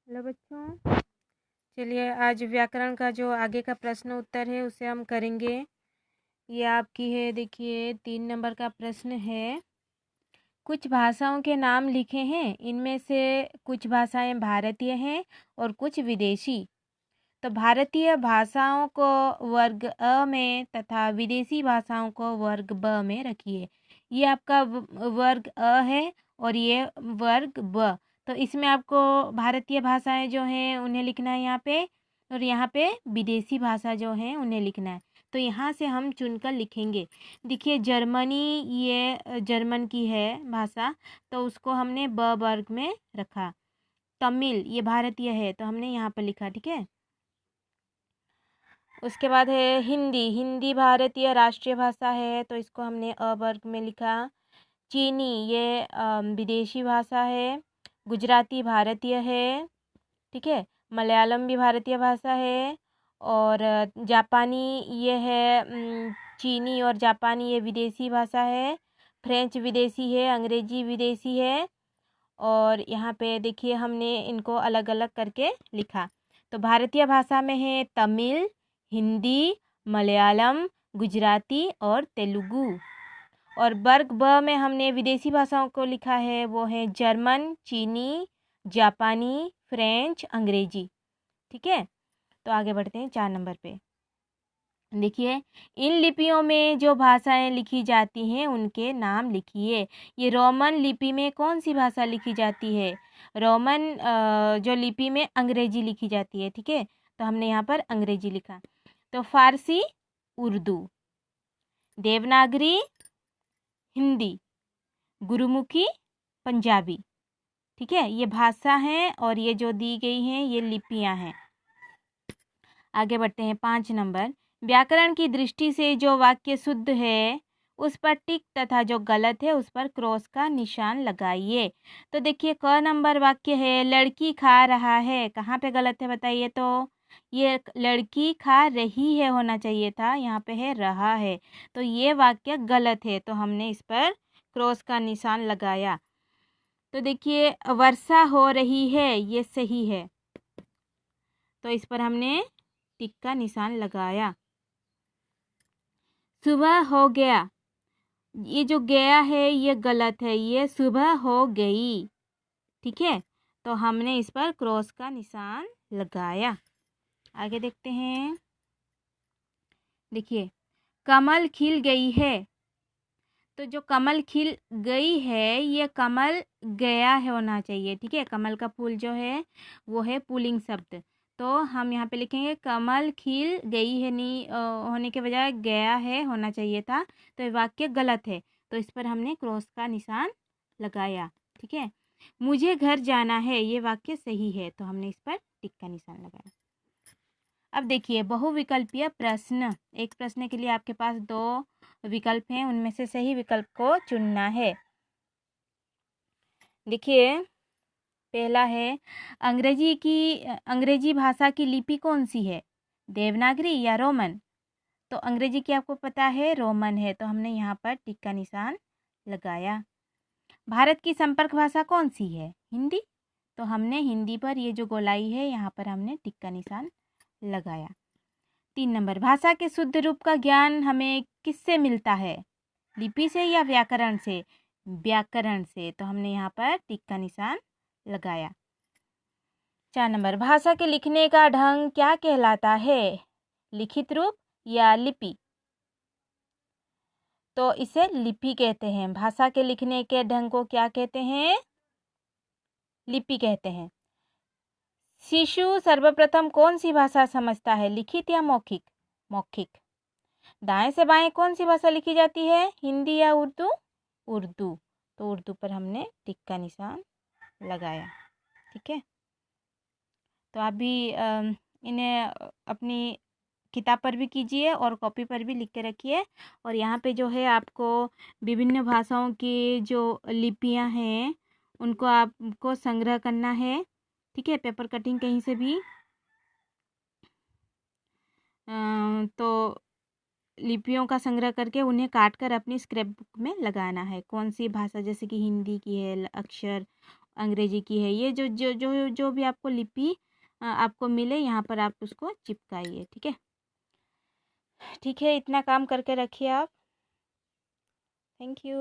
Hello बच्चों, चलिए आज व्याकरण का जो आगे का प्रश्न उत्तर है उसे हम करेंगे। ये आपकी है, देखिए 3 नंबर का प्रश्न है। कुछ भाषाओं के नाम लिखे हैं, इनमें से कुछ भाषाएं भारतीय हैं और कुछ विदेशी। तो भारतीय भाषाओं को वर्ग अ में तथा विदेशी भाषाओं को वर्ग ब में रखिए। ये आपका वर्ग अ है और ये वर्ग ब। तो इसमें आपको भारतीय भाषाएं जो हैं उन्हें लिखना है यहाँ पे, और यहाँ पे विदेशी भाषा जो हैं उन्हें लिखना है। तो यहाँ से हम चुनकर लिखेंगे। देखिए जर्मनी, ये जर्मन की है भाषा, तो उसको हमने ब वर्ग में रखा। तमिल ये भारतीय है तो हमने यहाँ पर लिखा, ठीक है। उसके बाद है हिंदी, हिंदी भारतीय राष्ट्रीय भाषा है तो इसको हमने अ वर्ग में लिखा। चीनी ये विदेशी भाषा है। गुजराती भारतीय है, ठीक है। मलयालम भी भारतीय भाषा है। और जापानी ये है, चीनी और जापानी ये विदेशी भाषा है। फ्रेंच विदेशी है, अंग्रेजी विदेशी है। और यहाँ पे देखिए हमने इनको अलग अलग करके लिखा। तो भारतीय भाषा में है तमिल, हिंदी, मलयालम, गुजराती और तेलुगु। और वर्ग ब में हमने विदेशी भाषाओं को लिखा है, वो है जर्मन, चीनी, जापानी, फ्रेंच, अंग्रेजी, ठीक है। तो आगे बढ़ते हैं 4 नंबर पे। देखिए इन लिपियों में जो भाषाएं लिखी जाती हैं उनके नाम लिखिए। ये रोमन लिपि में कौन सी भाषा लिखी जाती है? रोमन जो लिपि में अंग्रेजी लिखी जाती है, ठीक है। तो हमने यहाँ पर अंग्रेजी लिखा। तो फारसी, उर्दू, देवनागरी, हिंदी, गुरुमुखी, पंजाबी, ठीक है। ये भाषा हैं और ये जो दी गई हैं ये लिपियां हैं। आगे बढ़ते हैं 5 नंबर। व्याकरण की दृष्टि से जो वाक्य शुद्ध है उस पर टिक तथा जो गलत है उस पर क्रॉस का निशान लगाइए। तो देखिए क नंबर वाक्य है लड़की खा रहा है, कहाँ पे गलत है बताइए? तो ये लड़की खा रही है होना चाहिए था, यहाँ पे है रहा है। तो ये वाक्य गलत है तो हमने इस पर क्रॉस का निशान लगाया। तो देखिए वर्षा हो रही है ये सही है, तो इस पर हमने टिक का निशान लगाया। सुबह हो गया, ये जो गया है ये गलत है, ये सुबह हो गई, ठीक है। तो हमने इस पर क्रॉस का निशान लगाया। आगे देखते हैं। देखिए कमल खिल गई है, तो जो कमल खिल गई है ये कमल गया है होना चाहिए, ठीक है। कमल का फूल जो है वो है पुल्लिंग शब्द, तो हम यहाँ पे लिखेंगे कमल खिल गई है, नहीं होने के बजाय गया है होना चाहिए था, तो ये वाक्य गलत है। तो इस पर हमने क्रॉस का निशान लगाया, ठीक है। मुझे घर जाना है ये वाक्य सही है, तो हमने इस पर टिक का निशान लगाया। अब देखिए बहुविकल्पीय प्रश्न। एक प्रश्न के लिए आपके पास 2 विकल्प हैं, उनमें से सही विकल्प को चुनना है। देखिए पहला है अंग्रेजी भाषा की लिपि कौन सी है? देवनागरी या रोमन? तो अंग्रेजी की आपको पता है रोमन है, तो हमने यहाँ पर टिक का निशान लगाया। भारत की संपर्क भाषा कौन सी है? हिंदी, तो हमने हिंदी पर ये जो गोलाई है यहाँ पर हमने टिक का निशान लगाया। 3 नंबर भाषा के शुद्ध रूप का ज्ञान हमें किससे मिलता है? लिपि से या व्याकरण से? व्याकरण से, तो हमने यहाँ पर टिक का निशान लगाया। 4 नंबर भाषा के लिखने का ढंग क्या कहलाता है? लिखित रूप या लिपि? तो इसे लिपि कहते हैं। भाषा के लिखने के ढंग को क्या कहते हैं? लिपि कहते हैं। शिशु सर्वप्रथम कौन सी भाषा समझता है, लिखित या मौखिक? मौखिक। दाएं से बाएं कौन सी भाषा लिखी जाती है, हिंदी या उर्दू? उर्दू, तो उर्दू पर हमने टिक का निशान लगाया, ठीक है। तो आप भी इन्हें अपनी किताब पर भी कीजिए और कॉपी पर भी लिख के रखिए। और यहाँ पे जो है आपको विभिन्न भाषाओं की जो लिपियाँ हैं उनको आपको संग्रह करना है, ठीक है। पेपर कटिंग कहीं से भी तो लिपियों का संग्रह करके उन्हें काट कर अपनी स्क्रैप बुक में लगाना है। कौन सी भाषा, जैसे कि हिंदी की है अक्षर अंग्रेजी की है। ये जो जो जो जो भी आपको लिपि आपको मिले यहाँ पर आप उसको चिपकाइए। ठीक है, ठीक है, इतना काम करके रखिए आप। Thank you.